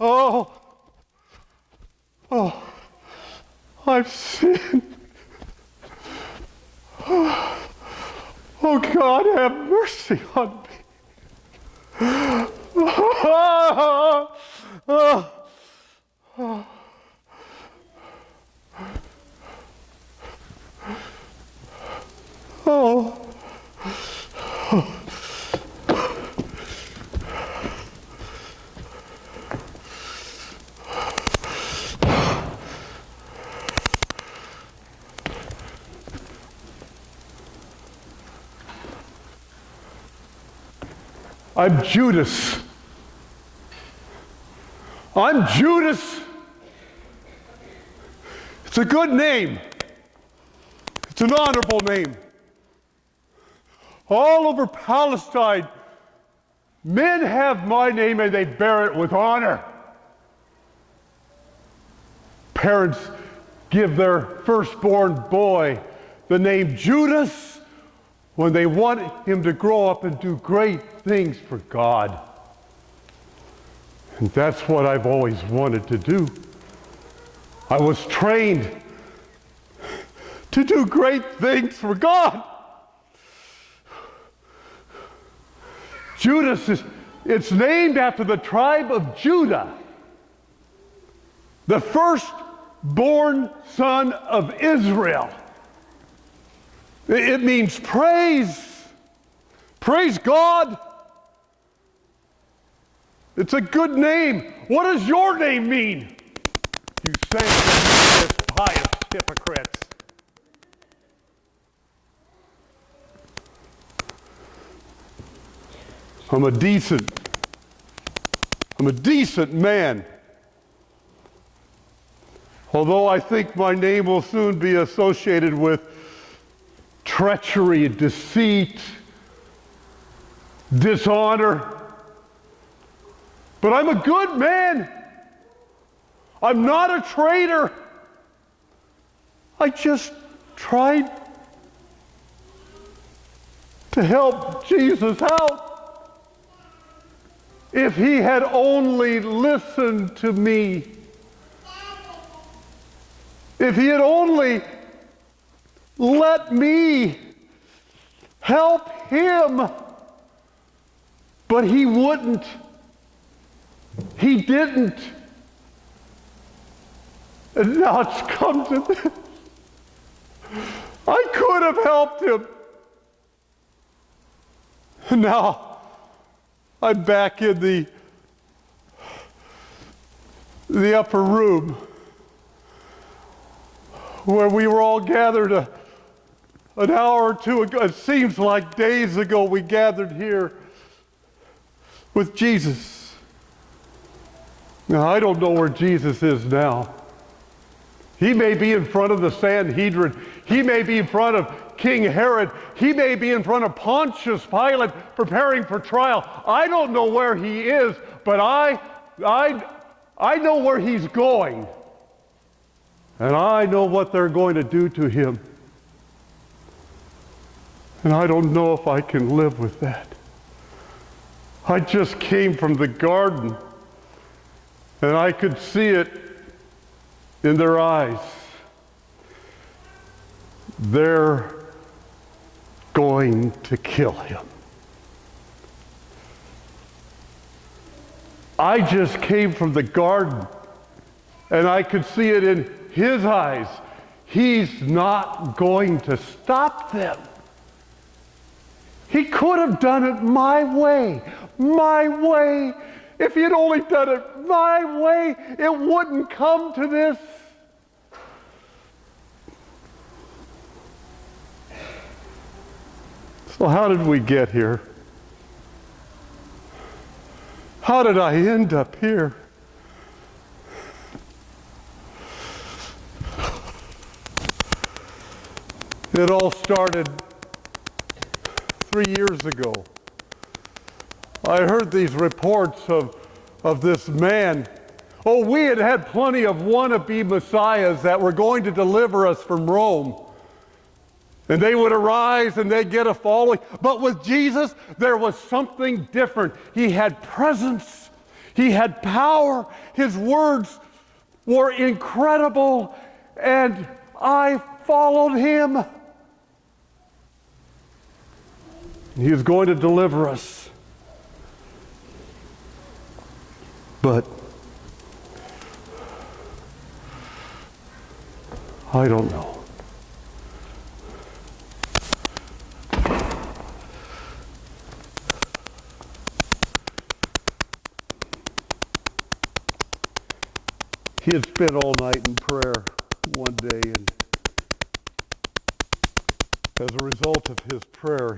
Oh, I've sinned. Oh, God, have mercy on me. I'm Judas. I'm Judas. It's a good name. It's an honorable name. All over Palestine, men have my name and they bear it with honor. Parents give their firstborn boy the name Judas when they want him to grow up and do great things for God. And that's what I've always wanted to do. I was trained to do great things for God. Judas it's named after the tribe of Judah, the firstborn son of Israel. It means praise. Praise God. It's a good name. What does your name mean? You sanctimonious, pious hypocrites. I'm a decent man. Although I think my name will soon be associated with treachery, deceit, dishonor. But I'm a good man. I'm not a traitor. I just tried to help Jesus out. If he had only listened to me, if he had only let me help him, but he wouldn't. He didn't. And now it's come to this. I could have helped him. And now I'm back in the upper room where we were all gathered an hour or two ago. It seems like days ago we gathered here with Jesus. Now, I don't know where Jesus is now. He may be in front of the Sanhedrin. He may be in front of King Herod. He may be in front of Pontius Pilate preparing for trial. I don't know where he is, but I know where he's going. And I know what they're going to do to him. And I don't know if I can live with that. I just came from the garden, and I could see it in their eyes. They're going to kill him. I just came from the garden, and I could see it in his eyes. He's not going to stop them. He could have done it my way. My way. If he'd only done it my way, it wouldn't come to this. So how did we get here? How did I end up here? It all started 3 years ago. I heard these reports of this man. Oh, we had had plenty of wannabe messiahs that were going to deliver us from Rome. And they would arise and they'd get a following. But with Jesus, there was something different. He had presence. He had power. His words were incredible, and I followed him. He is going to deliver us. But I don't know. He had spent all night in prayer one day, and as a result of his prayer,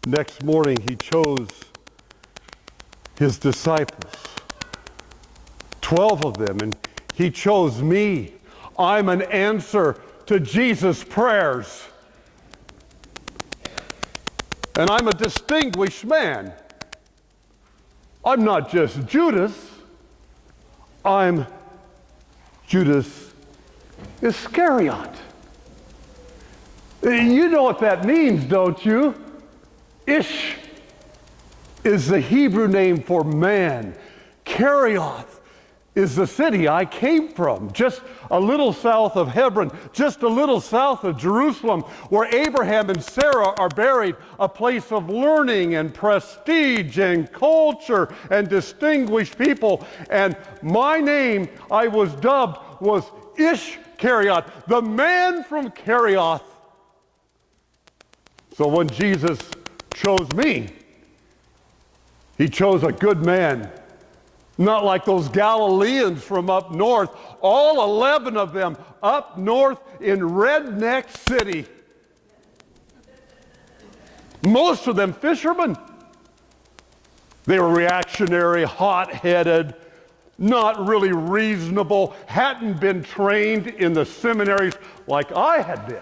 next morning he chose his disciples, 12 of them, and he chose me. I'm an answer to Jesus' prayers. And I'm a distinguished man. I'm not just Judas. I'm Judas Iscariot. You know what that means, don't you? Ish is the Hebrew name for man. Kerioth is the city I came from, just a little south of Hebron, just a little south of Jerusalem, where Abraham and Sarah are buried, a place of learning and prestige and culture and distinguished people. And my name, I was dubbed, was Ishcariot, the man from Kerioth. So when Jesus chose me, he chose a good man. Not like those Galileans from up north, all 11 of them up north in Redneck City. Most of them fishermen. They were reactionary, hot-headed, not really reasonable, hadn't been trained in the seminaries like I had been.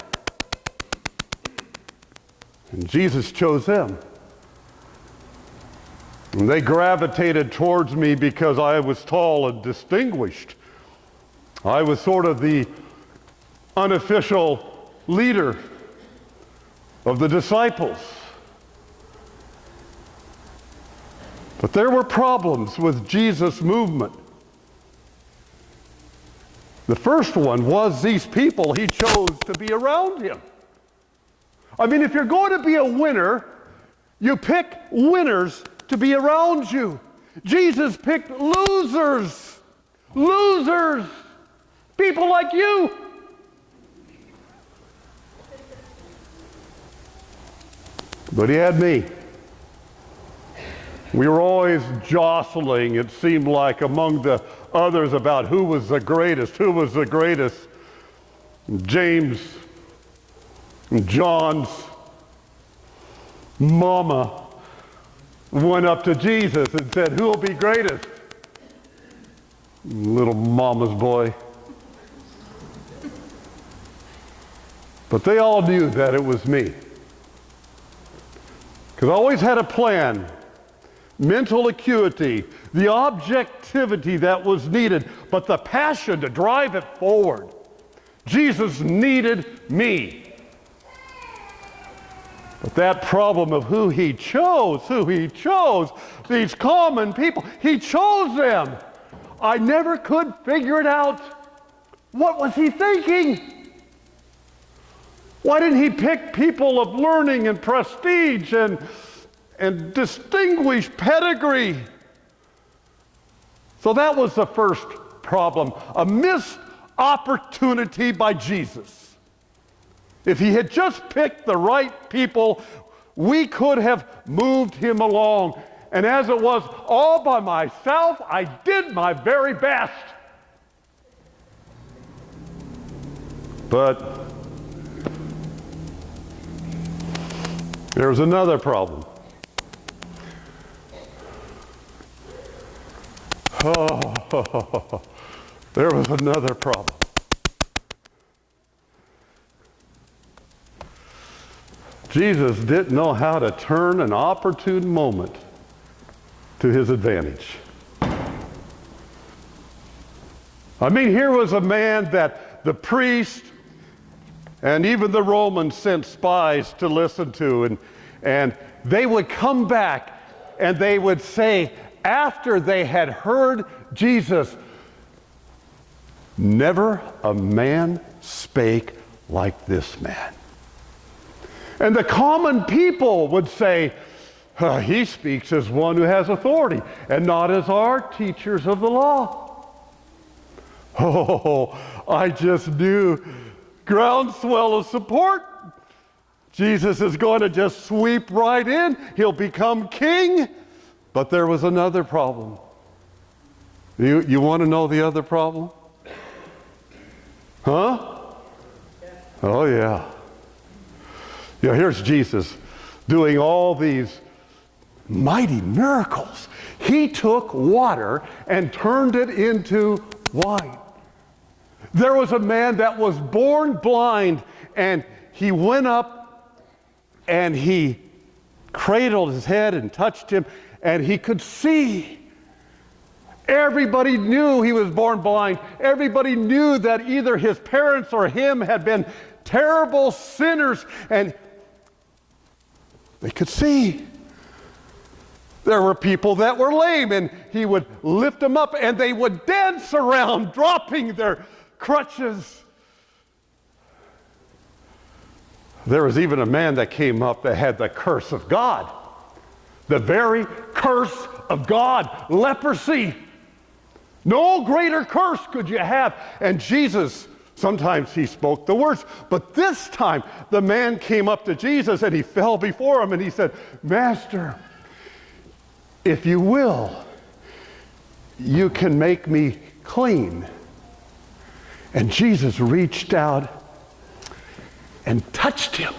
And Jesus chose them. And they gravitated towards me because I was tall and distinguished. I was sort of the unofficial leader of the disciples. But there were problems with Jesus' movement. The first one was these people he chose to be around him. I mean, if you're going to be a winner, you pick winners to be around you. Jesus picked losers. Losers. People like you. But he had me. We were always jostling, it seemed like, among the others about who was the greatest, who was the greatest. James and John's mama went up to Jesus and said, "Who will be greatest?" Little mama's boy. But they all knew that it was me. Because I always had a plan, mental acuity, the objectivity that was needed, but the passion to drive it forward. Jesus needed me. But that problem of who he chose, these common people, he chose them. I never could figure it out. What was he thinking? Why didn't he pick people of learning and prestige and distinguished pedigree? So that was the first problem, a missed opportunity by Jesus. If he had just picked the right people, we could have moved him along. And as it was, all by myself, I did my very best. But there's another problem. Oh, there was another problem. Jesus didn't know how to turn an opportune moment to his advantage. I mean, here was a man that the priest and even the Romans sent spies to listen to, and they would come back and they would say, after they had heard Jesus, never a man spake like this man. And the common people would say, he speaks as one who has authority and not as our teachers of the law. Oh, I just knew groundswell of support. Jesus is going to just sweep right in. He'll become king. But there was another problem. You want to know the other problem? Huh? Oh, yeah. Yeah, here's Jesus doing all these mighty miracles. He took water and turned it into wine. There was a man that was born blind, and he went up and he cradled his head and touched him, and he could see. Everybody knew he was born blind. Everybody knew that either his parents or him had been terrible sinners, and they could see. There were people that were lame, and he would lift them up, and they would dance around, dropping their crutches. There was even a man that came up that had the curse of God. The very curse of God, leprosy. No greater curse could you have. And Jesus, sometimes he spoke the words, but this time the man came up to Jesus and he fell before him and he said, Master, if you will, you can make me clean. And Jesus reached out and touched him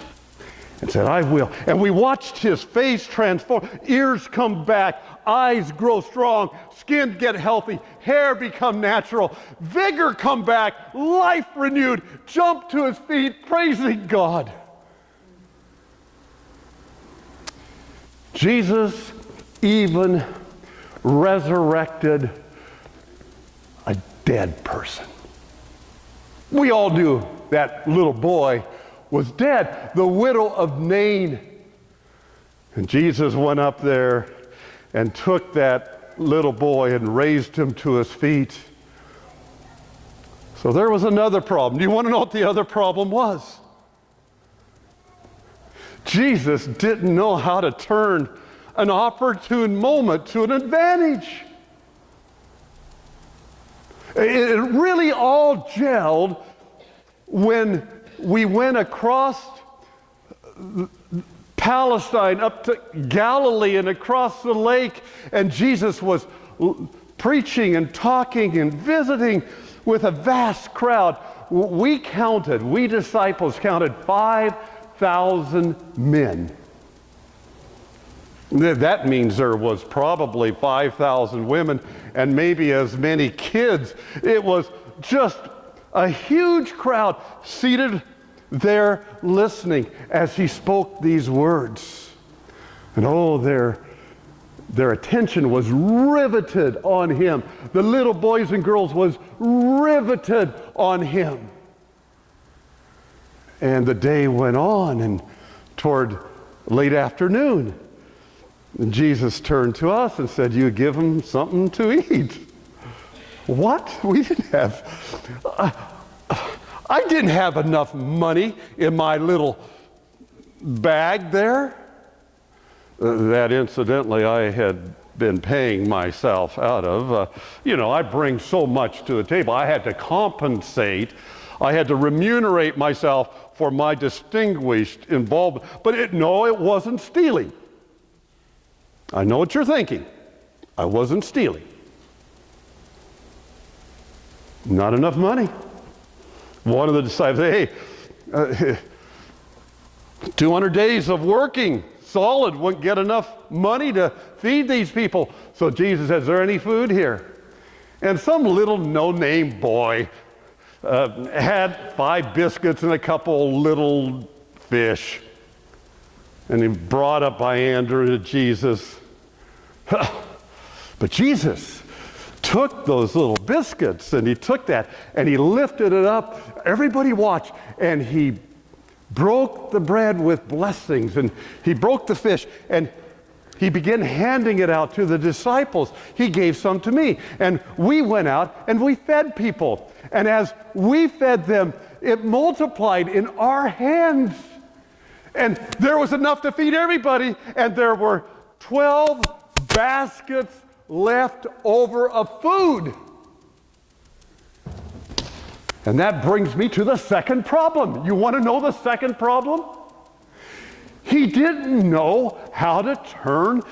and said, I will. And we watched his face transform. Ears come back, eyes grow strong, skin get healthy, hair become natural, vigor come back, life renewed, jump to his feet, praising God. Jesus even resurrected a dead person. We all knew that little boy was dead, the widow of Nain. And Jesus went up there and took that little boy and raised him to his feet. So there was another problem. Do you want to know what the other problem was? Jesus didn't know how to turn an opportune moment to an advantage. It really all gelled when we went across Palestine up to Galilee and across the lake, and Jesus was preaching and talking and visiting with a vast crowd. We disciples counted 5,000 men. That means there was probably 5,000 women and maybe as many kids. It was just a huge crowd seated there listening as he spoke these words. And oh, their attention was riveted on him. The little boys and girls was riveted on him. And the day went on, and toward late afternoon, and Jesus turned to us and said, you give them something to eat. What? We didn't have... I didn't have enough money in my little bag there. That incidentally I had been paying myself out of. I bring so much to the table. I had to compensate. I had to remunerate myself for my distinguished involvement. But it wasn't stealing. I know what you're thinking. I wasn't stealing. Not enough money. One of the disciples said, hey, 200 days of working solid wouldn't get enough money to feed these people. So Jesus said, is there any food here? And some little no-name boy had 5 biscuits and a couple little fish. And he brought up by Andrew to Jesus. But Jesus took those little biscuits and he took that and he lifted it up. Everybody watched, and he broke the bread with blessings, and he broke the fish, and he began handing it out to the disciples. He gave some to me. And we went out and we fed people. And as we fed them, it multiplied in our hands. And there was enough to feed everybody. And there were 12 baskets left over of food. And that brings me to the second problem. You want to know the second problem? He didn't know how to turn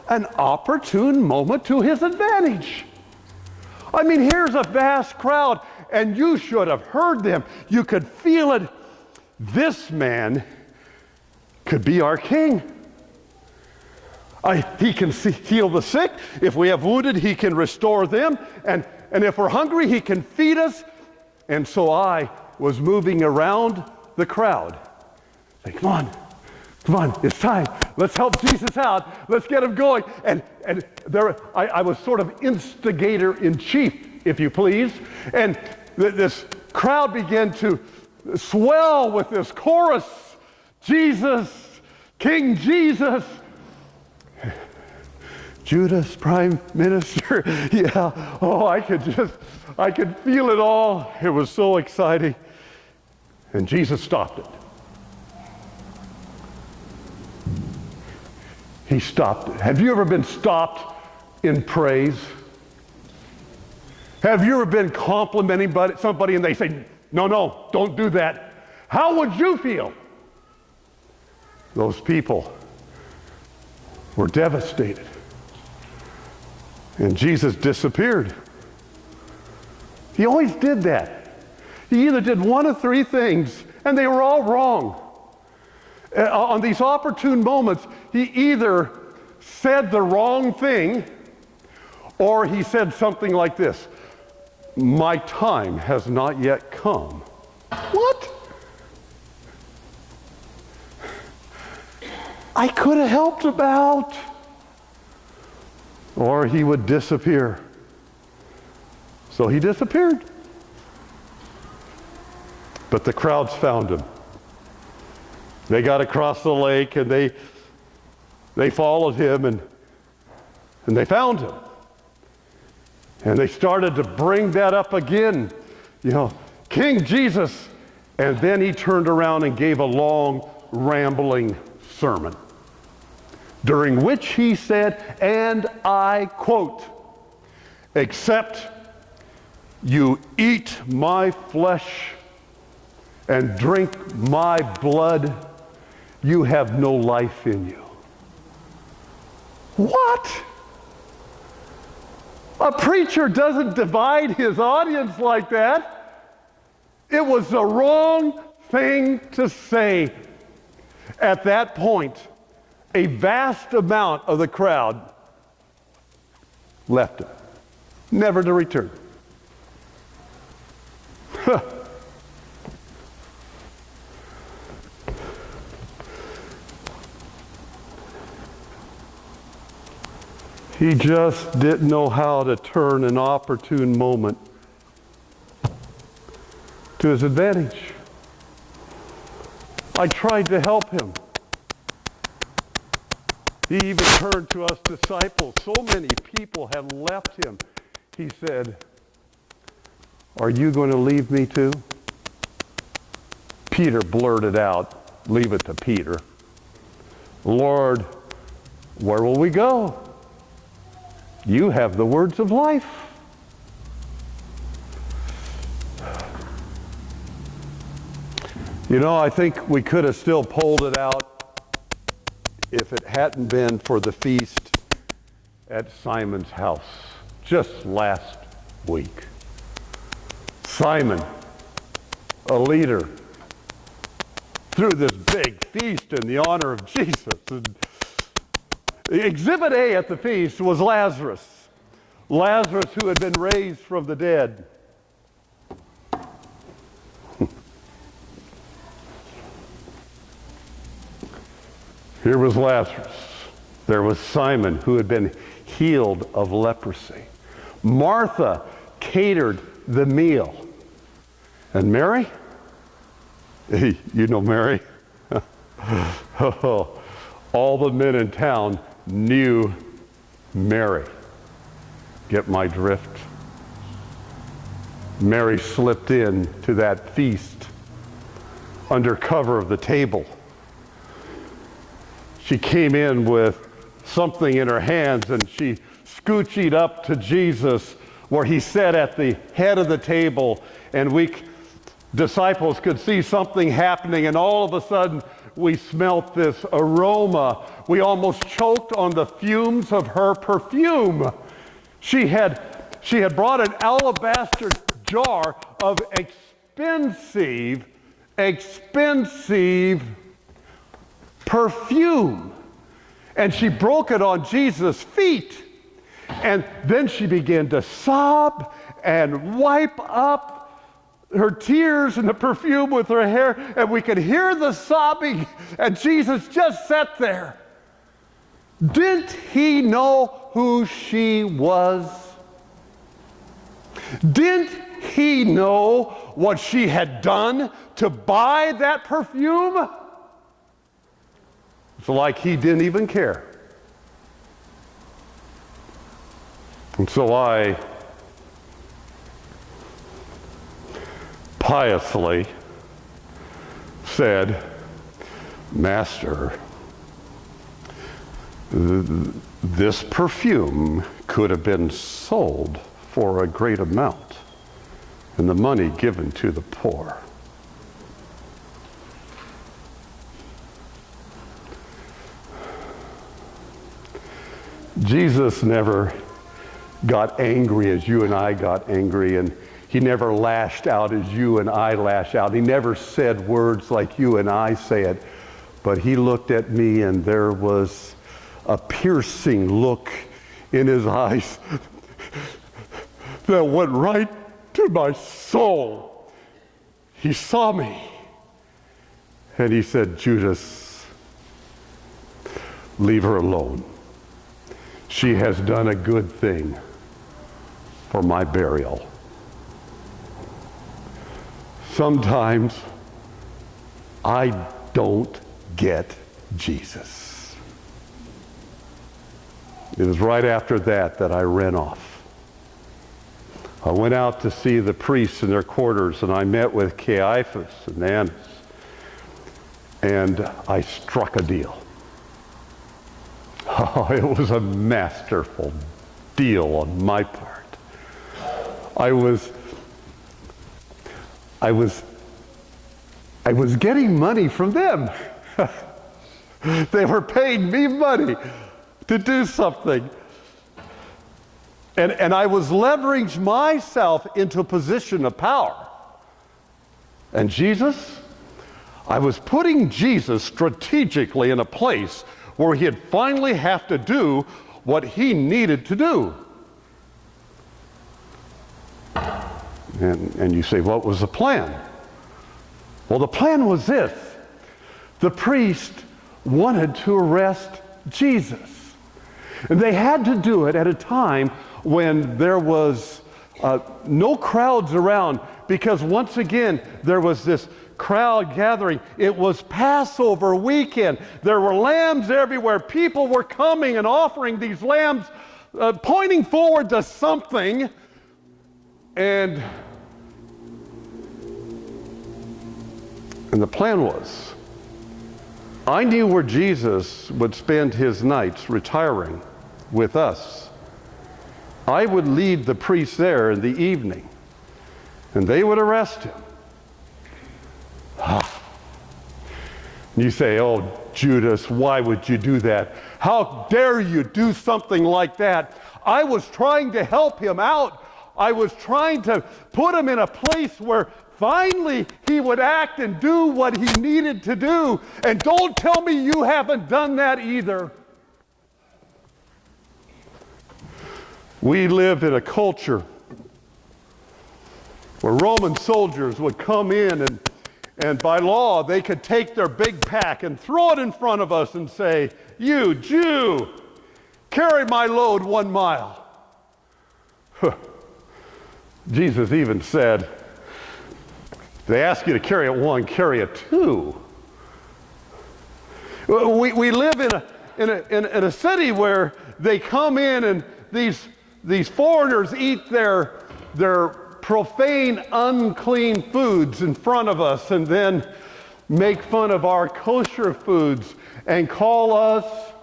an opportune moment to his advantage. I mean, here's a vast crowd, and you should have heard them. You could feel it. This man could be our king. He can heal the sick. If we have wounded, he can restore them. And if we're hungry, he can feed us. And so I was moving around the crowd. Say, come on, it's time. Let's help Jesus out. Let's get him going. And there, I was sort of instigator in chief, if you please. And this crowd began to swell with this chorus. Jesus, King Jesus. Judas, Prime Minister. Yeah, oh, I could feel it all. It was so exciting. And Jesus stopped it. He stopped it. Have you ever been stopped in praise? Have you ever been complimenting somebody and they say, no, don't do that? How would you feel? Those people were devastated. And Jesus disappeared. He always did that. He either did one of three things, and they were all wrong. On these opportune moments, he either said the wrong thing, or he said something like this: my time has not yet come. What? I could have helped him out. Or he would disappear. So he disappeared. But the crowds found him. They got across the lake and they followed him and they found him. And they started to bring that up again. You know, King Jesus. And then he turned around and gave a long, rambling sermon, during which he said, and I quote, "Except you eat my flesh and drink my blood, you have no life in you." What? A preacher doesn't divide his audience like that. It was the wrong thing to say. At that point, a vast amount of the crowd left him, never to return. He just didn't know how to turn an opportune moment to his advantage. I tried to help him. He even turned to us disciples. So many people had left him. He said, "Are you going to leave me too?" Peter blurted out, "Leave it to Peter. Lord, where will we go? You have the words of life." You know, I think we could have still pulled it out if it hadn't been for the feast at Simon's house just last week. Simon, a leader, threw this big feast in the honor of Jesus. And Exhibit A at the feast was Lazarus. Lazarus, who had been raised from the dead. Here was Lazarus. There was Simon, who had been healed of leprosy. Martha catered the meal. And Mary? Hey, you know Mary? All the men in town knew Mary. Get my drift? Mary slipped in to that feast under cover of the table. She came in with something in her hands, and she scoochied up to Jesus where he sat at the head of the table, and we disciples could see something happening, and all of a sudden we smelt this aroma. We almost choked on the fumes of her perfume. She had brought an alabaster jar of expensive perfume. And she broke it on Jesus' feet. And then she began to sob and wipe up her tears and the perfume with her hair. And we could hear the sobbing. And Jesus just sat there. Didn't he know who she was? Didn't he know what she had done to buy that perfume? It's like he didn't even care. And so I piously said, Master, this perfume could have been sold for a great amount and the money given to the poor. Jesus never got angry as you and I got angry, and he never lashed out as you and I lash out. He never said words like you and I say it, but he looked at me and there was a piercing look in his eyes that went right to my soul. He saw me and he said, Judas, leave her alone. She has done a good thing for my burial. Sometimes I don't get Jesus. It was right after that I ran off. I went out to see the priests in their quarters, and I met with Caiaphas and Annas, and I struck a deal. Oh, it was a masterful deal on my part. I was getting money from them. They were paying me money to do something. And I was leveraging myself into a position of power. And Jesus, I was putting Jesus strategically in a place where he'd finally have to do what he needed to do. And you say, what was the plan? Well, the plan was this. The priest wanted to arrest Jesus. And they had to do it at a time when there was no crowds around, because once again, there was this crowd gathering. It was Passover weekend. There were lambs everywhere. People were coming and offering these lambs, pointing forward to something. And the plan was, I knew where Jesus would spend his nights retiring with us. I would lead the priests there in the evening, and they would arrest him. You say, oh, Judas, why would you do that? How dare you do something like that? I was trying to help him out. I was trying to put him in a place where finally he would act and do what he needed to do. And don't tell me you haven't done that either. We lived in a culture where Roman soldiers would come in and by law they could take their big pack and throw it in front of us and say, you Jew, carry my load 1 mile. Jesus even said, they ask you to carry it 1, carry it 2. We live in a city where they come in and these foreigners eat their profane, unclean foods in front of us and then make fun of our kosher foods and call us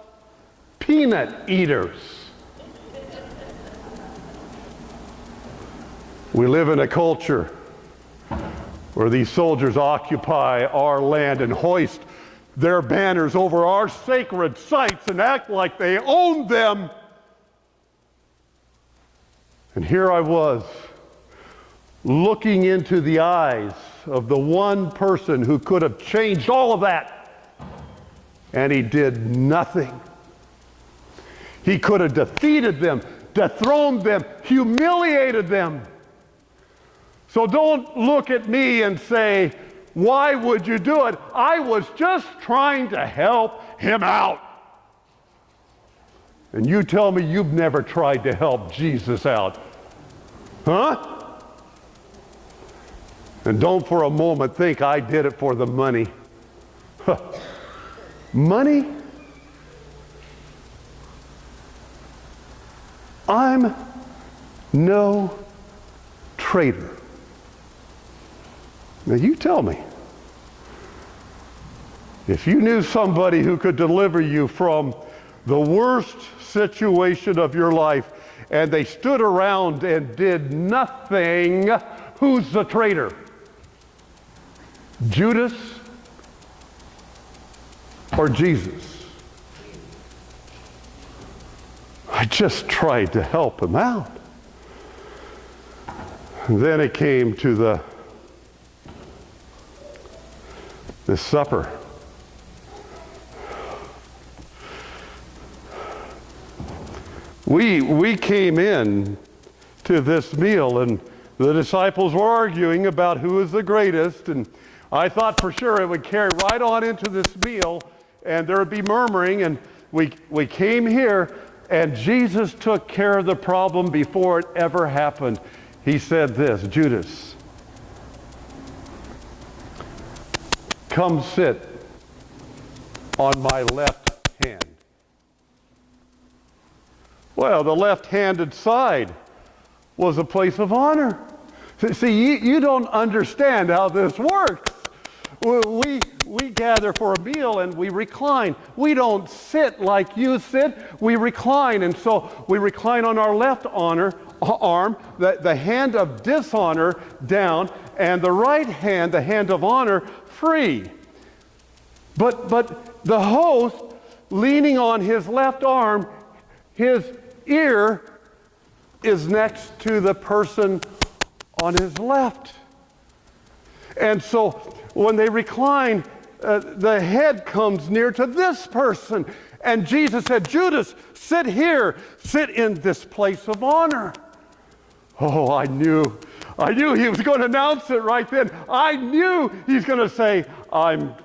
peanut eaters. We live in a culture where these soldiers occupy our land and hoist their banners over our sacred sites and act like they own them. And here I was, looking into the eyes of the one person who could have changed all of that, and he did nothing. He could have defeated them, dethroned them, humiliated them. So don't look at me and say, why would you do it? I was just trying to help him out. And you tell me you've never tried to help Jesus out. Huh? And don't for a moment think I did it for the money. Money? I'm no traitor. Now you tell me, if you knew somebody who could deliver you from the worst situation of your life and they stood around and did nothing, who's the traitor? Judas or Jesus? I just tried to help him out. And then it came to the supper. We came in to this meal and the disciples were arguing about who is the greatest, and I thought for sure it would carry right on into this meal and there would be murmuring, and we came here and Jesus took care of the problem before it ever happened. He said this, Judas, come sit on my left hand. Well, the left-handed side was a place of honor. See, you don't understand how this works. We gather for a meal and we recline. We don't sit like you sit. We recline, and so we recline on our left arm, the hand of dishonor down, and the right hand, the hand of honor, free. But the host, leaning on his left arm, his ear is next to the person on his left. And so when they recline, the head comes near to this person. And Jesus said, Judas, sit here, sit in this place of honor. Oh, I knew he was going to announce it right then. I knew he's going to say, I'm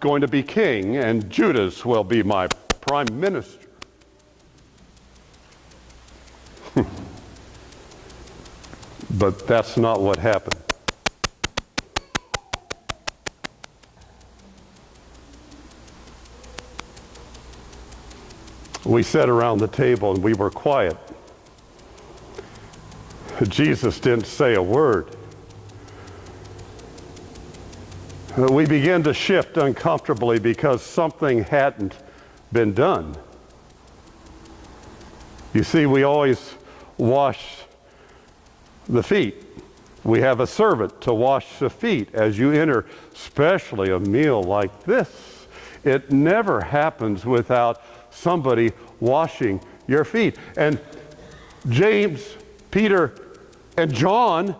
going to be king, and Judas will be my prime minister. But that's not what happened. We sat around the table and we were quiet. Jesus didn't say a word. We began to shift uncomfortably because something hadn't been done. You see, we always wash the feet. We have a servant to wash the feet as you enter, especially a meal like this. It never happens without somebody washing your feet. And James, Peter, and John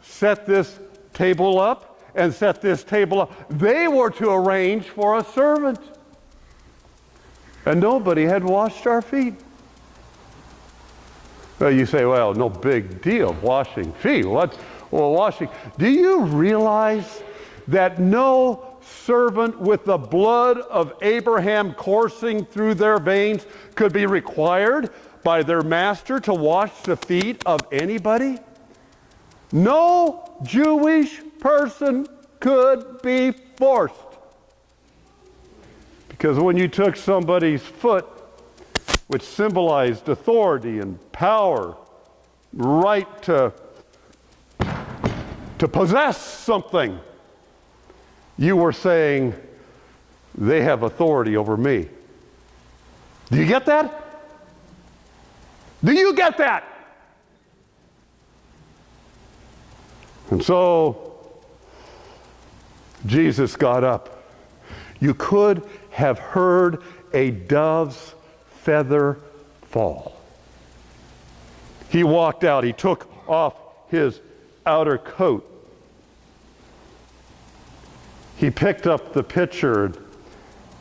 set this table up and set this table up. They were to arrange for a servant. And nobody had washed our feet. Well, you say, well, no big deal, washing feet. What? Well, washing. Do you realize that no servant with the blood of Abraham coursing through their veins could be required by their master to wash the feet of anybody? No Jewish person could be forced. Because when you took somebody's foot, which symbolized authority and power, right to possess something, you were saying, they have authority over me. Do you get that? Do you get that? And so Jesus got up. You could have heard a dove's feather fall. He walked out. He took off his outer coat. He picked up the pitcher and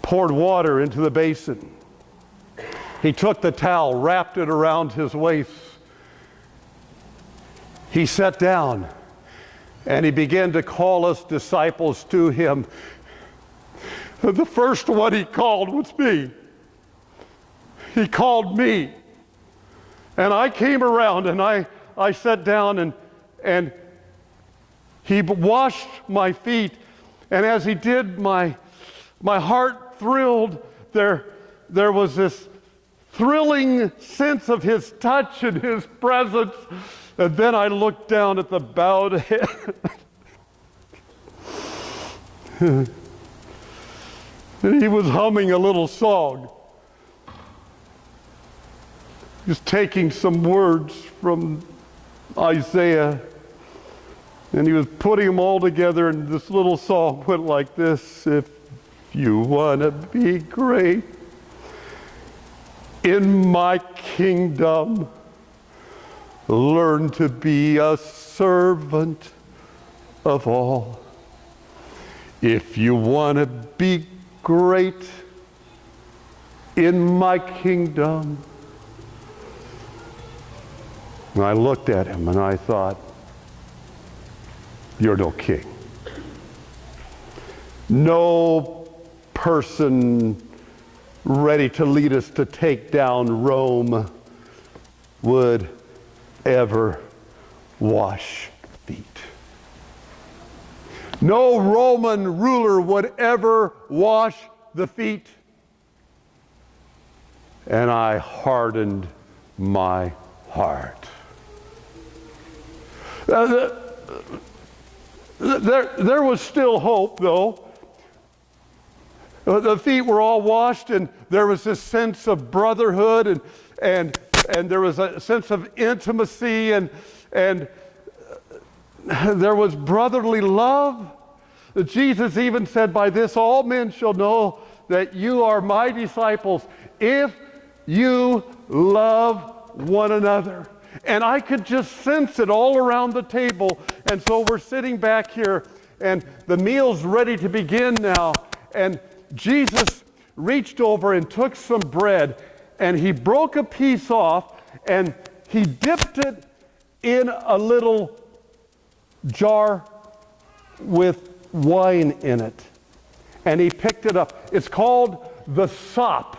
poured water into the basin. He took the towel, wrapped it around his waist. He sat down and he began to call us disciples to him. The first one he called was me. He called me. And I came around and I sat down and he washed my feet. And as he did, my heart thrilled. There was this thrilling sense of his touch and his presence. And then I looked down at the bowed head. And he was humming a little song. He was taking some words from Isaiah, and he was putting them all together, and this little song went like this: if you want to be great in my kingdom, learn to be a servant of all. If you want to be great in my kingdom. And I looked at him and I thought, you're no king. No person ready to lead us to take down Rome would ever wash feet. No Roman ruler would ever wash the feet. And I hardened my heart. There was still hope, though. The feet were all washed, and there was this sense of brotherhood, and there was a sense of intimacy, and there was brotherly love. Jesus even said, by this all men shall know that you are my disciples, if you love one another. And I could just sense it all around the table. And so we're sitting back here, and the meal's ready to begin now. And Jesus reached over and took some bread, and he broke a piece off, and he dipped it in a little jar with wine in it. And he picked it up. It's called the sop.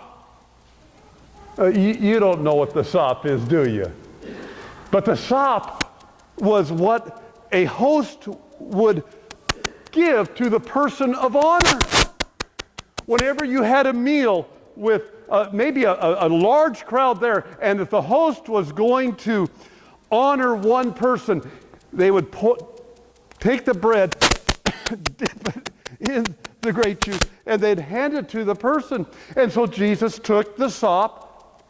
You don't know what the sop is, do you? But the sop was what a host would give to the person of honor. Whenever you had a meal with maybe a large crowd there, and if the host was going to honor one person, they would take the bread, dip it in the grape juice, and they'd hand it to the person. And so Jesus took the sop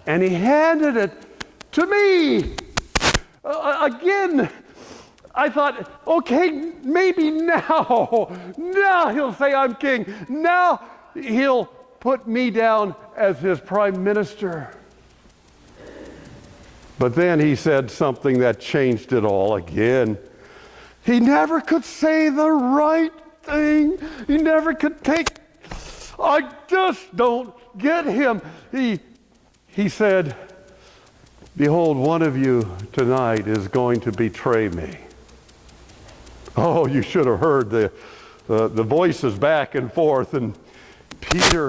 and he handed it to me. Again, I thought, okay, maybe now he'll say I'm king. Now he'll put me down as his prime minister. But then he said something that changed it all again. He never could say the right thing. He never could I just don't get him. He said, behold, one of you tonight is going to betray me. Oh, you should have heard the voices back and forth. And Peter,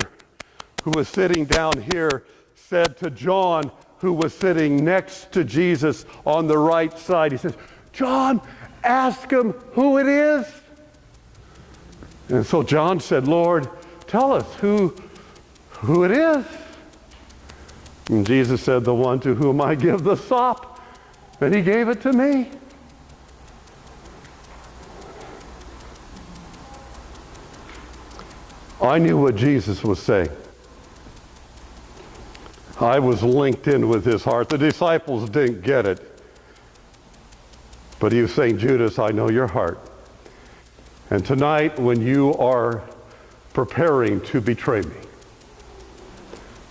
who was sitting down here, said to John, who was sitting next to Jesus on the right side, he says, John, ask him who it is. And so John said, Lord, tell us, who who it is. And Jesus said, the one to whom I give the sop. And he gave it to me. I knew what Jesus was saying. I was linked in with his heart. The disciples didn't get it. But he was saying, Judas, I know your heart. And tonight, when you are preparing to betray me,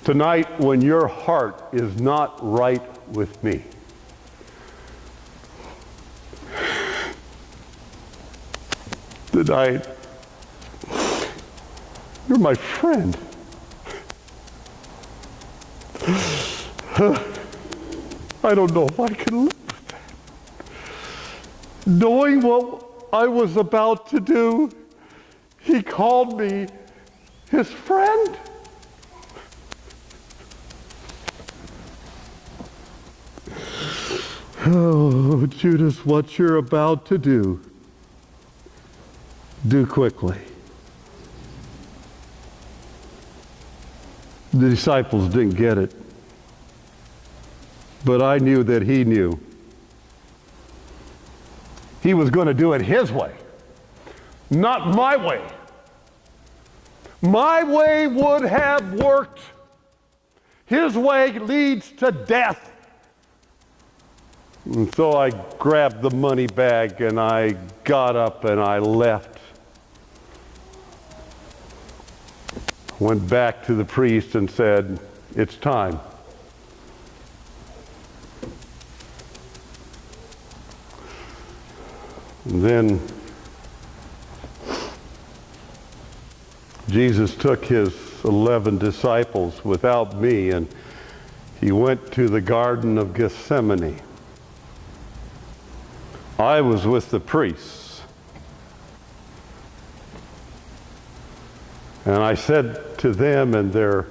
tonight, when your heart is not right with me, tonight, you're my friend. I don't know if I can live with that. Knowing what I was about to do, he called me his friend. Oh, Judas, what you're about to do quickly. The disciples didn't get it, but I knew that he knew. He was going to do it his way, not my way. My way would have worked. His way leads to death. And so I grabbed the money bag and I got up and I left. Went back to the priest and said, it's time. And then Jesus took his 11 disciples without me and he went to the Garden of Gethsemane. I was with the priests. And I said to them and their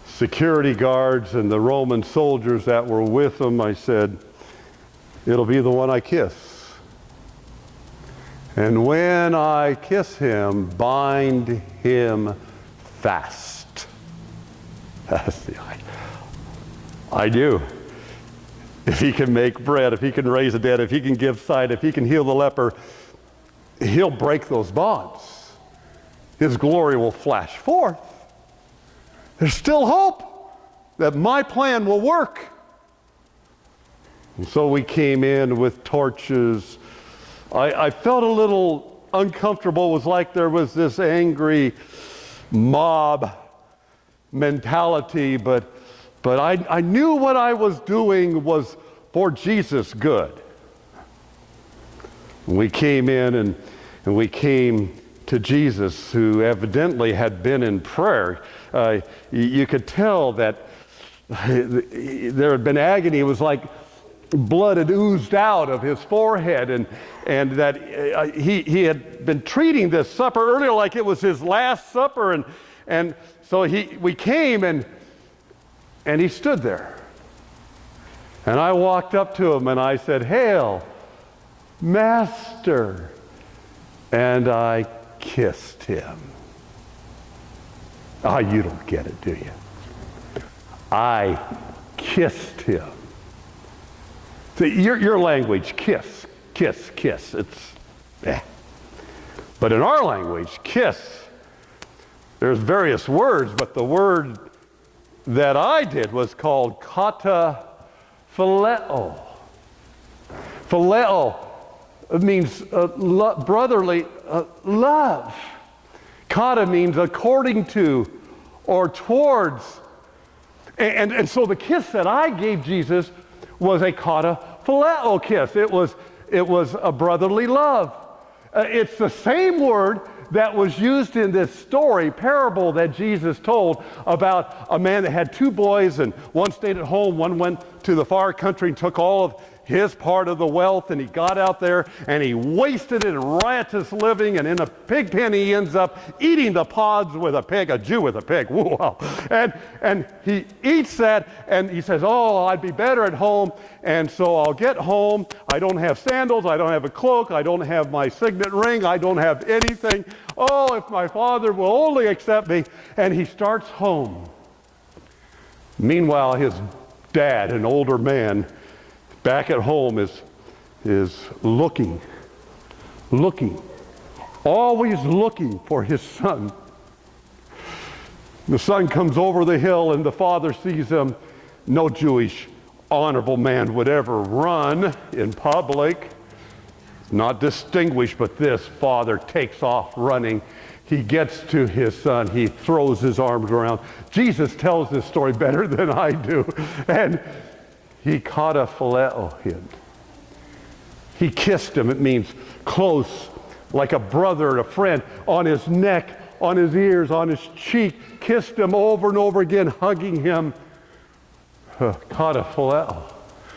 security guards and the Roman soldiers that were with them, I said, it'll be the one I kiss. And when I kiss him, bind him fast. I knew. If he can make bread, if he can raise the dead, if he can give sight, if he can heal the leper, he'll break those bonds. His glory will flash forth. There's still hope that my plan will work. And so we came in with torches. I felt a little uncomfortable. It was like there was this angry mob mentality, but I knew what I was doing was for Jesus' good. We came in and we came to Jesus, who evidently had been in prayer. You could tell that there had been agony. It was like blood had oozed out of his forehead, and that he had been treating this supper earlier like it was his last supper, and so we came and he stood there. And I walked up to him and I said, "Hail, Master." And I kissed him. Ah, you don't get it, do you? I kissed him. See, your language, kiss, kiss, kiss. It's, But in our language, kiss, there's various words, but the word that I did was called kata phileo. Phileo means brotherly love. Kata means according to or towards. And so the kiss that I gave Jesus was a kata phileo kiss. It was a brotherly love. It's the same word that was used in this story, parable that Jesus told about a man that had two boys, and one stayed at home, one went to the far country and took all of his part of the wealth, and he got out there and he wasted it in riotous living, and in a pig pen he ends up eating the pods with a pig, a Jew with a pig. Wow. And he eats that, and he says, oh, I'd be better at home, and so I'll get home. I don't have sandals, I don't have a cloak, I don't have my signet ring, I don't have anything. Oh, if my father will only accept me. And he starts home. Meanwhile, his dad, an older man, back at home is looking, always looking for his son. The son comes over the hill and the father sees him. No Jewish honorable man would ever run in public. Not distinguished, but this father takes off running. He gets to his son. He throws his arms around. Jesus tells this story better than I do. And he caught a phileo him. He kissed him. It means close, like a brother and a friend, on his neck, on his ears, on his cheek. Kissed him over and over again, hugging him. Caught a phileo.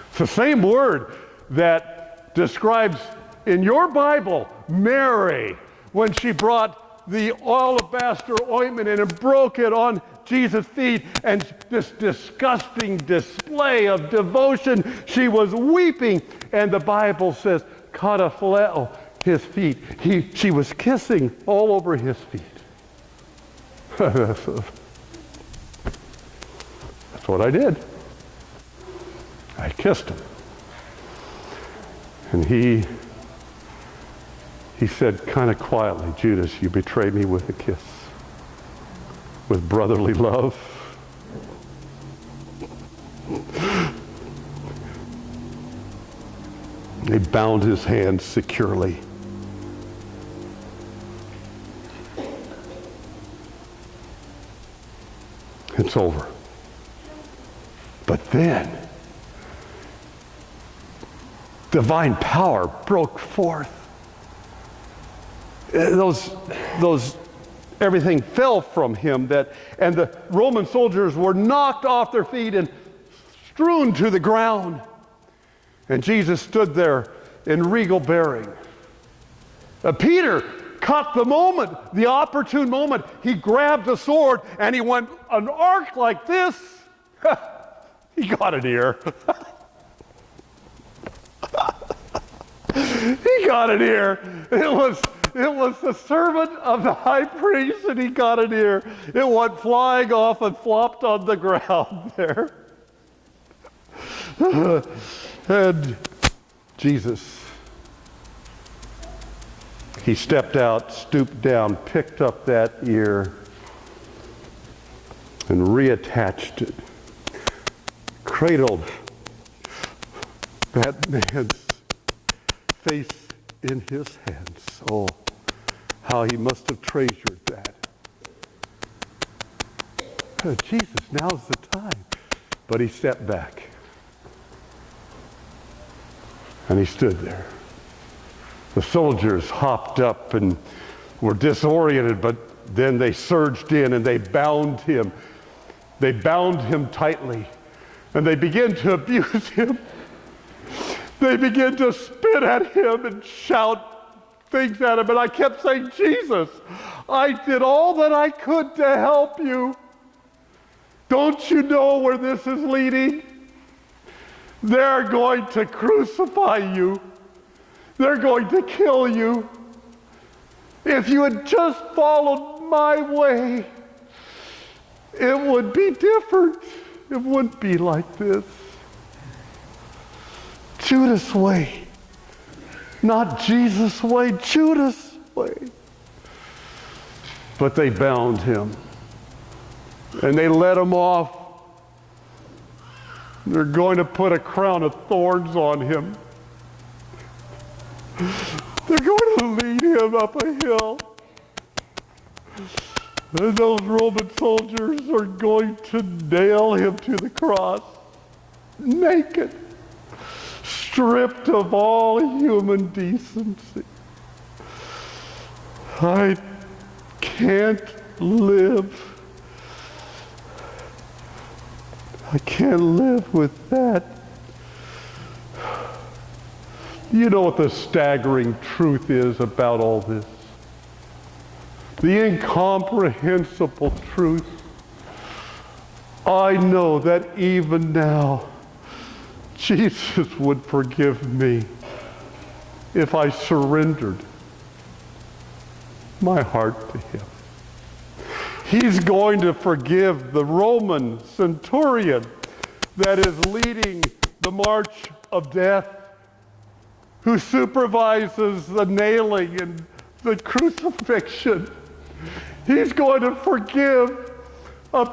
It's the same word that describes in your Bible Mary when she brought the alabaster ointment and broke it on Jesus' feet, and this disgusting display of devotion, she was weeping, and the Bible says, kata phileo, his feet. She was kissing all over his feet. That's what I did. I kissed him. And he said kind of quietly, Judas, you betrayed me with a kiss, with brotherly love. He bound his hands securely. It's over. But then, divine power broke forth. Everything fell from him, and the Roman soldiers were knocked off their feet and strewn to the ground. And Jesus stood there in regal bearing. Peter caught the moment, the opportune moment. He grabbed a sword and he went an arc like this. He got an ear. He got an ear. It was the servant of the high priest, and he got an ear. It went flying off and flopped on the ground there. And Jesus, he stepped out, stooped down, picked up that ear, and reattached it. Cradled that man's face in his hands. Oh, how he must have treasured that. Jesus, now's the time. But he stepped back. And he stood there. The soldiers hopped up and were disoriented, but then they surged in and they bound him. They bound him tightly. And they began to abuse him. They began to spit at him and shout things at him. And I kept saying, Jesus, I did all that I could to help you. Don't you know where this is leading? They're going to crucify you. They're going to kill you. If you had just followed my way, it would be different. It wouldn't be like this. Judas' way. Not Jesus' way, Judas' way. But they bound him. And they let him off. They're going to put a crown of thorns on him. They're going to lead him up a hill. And those Roman soldiers are going to nail him to the cross, naked, stripped of all human decency. I can't live. I can't live with that. You know what the staggering truth is about all this? The incomprehensible truth. I know that even now, Jesus would forgive me if I surrendered my heart to him. He's going to forgive the Roman centurion that is leading the march of death, who supervises the nailing and the crucifixion. He's going to forgive a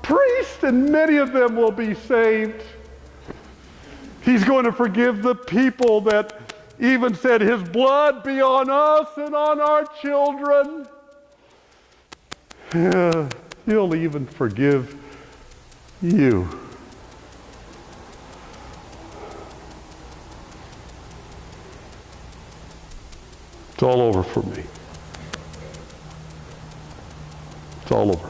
priest, and many of them will be saved. He's going to forgive the people that even said, his blood be on us and on our children. Yeah, he'll even forgive you. It's all over for me. It's all over.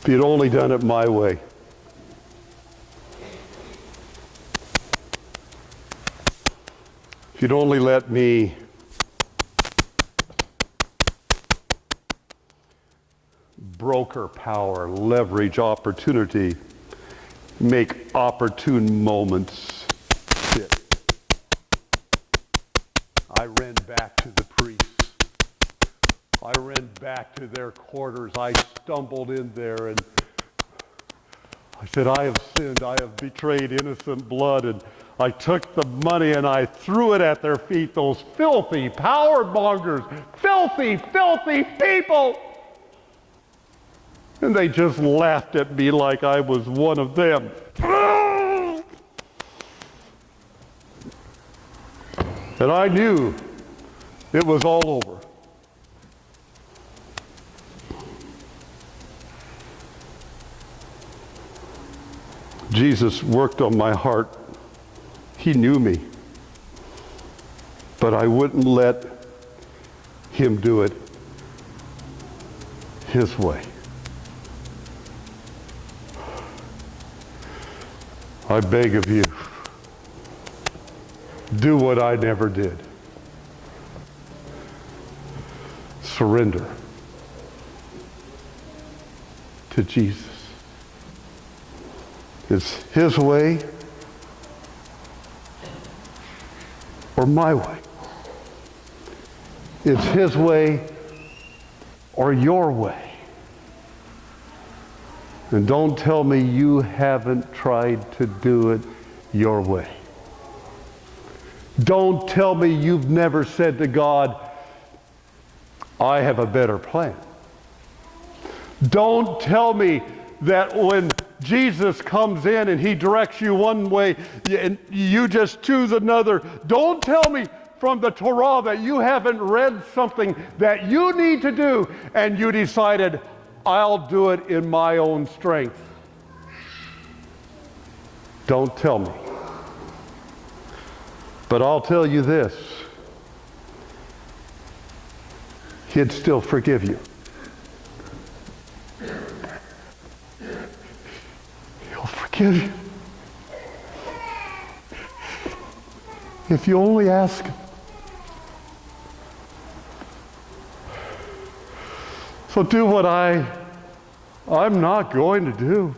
If you'd only done it my way. If you'd only let me broker power, leverage opportunity, make opportune moments fit. I ran back to the priests. I ran back to their quarters. I stumbled in there and I said, I have sinned. I have betrayed innocent blood. And I took the money and I threw it at their feet, those filthy power mongers, filthy, filthy people. And they just laughed at me like I was one of them. And I knew it was all over. Jesus worked on my heart. He knew me. But I wouldn't let him do it his way. I beg of you, do what I never did. Surrender to Jesus. It's his way or my way. It's his way or your way. And don't tell me you haven't tried to do it your way. Don't tell me you've never said to God, I have a better plan. Don't tell me that when Jesus comes in and he directs you one way and you just choose another. Don't tell me from the Torah that you haven't read something that you need to do and you decided, I'll do it in my own strength. Don't tell me. But I'll tell you this. He'd still forgive you. He'll forgive you. If you only ask him. So do what I'm not going to do.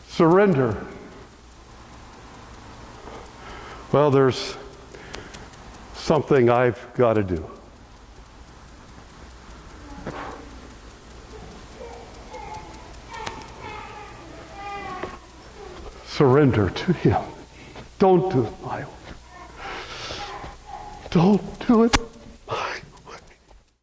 Surrender. Well, there's something I've got to do. Surrender to him. Don't do it my way. Don't do it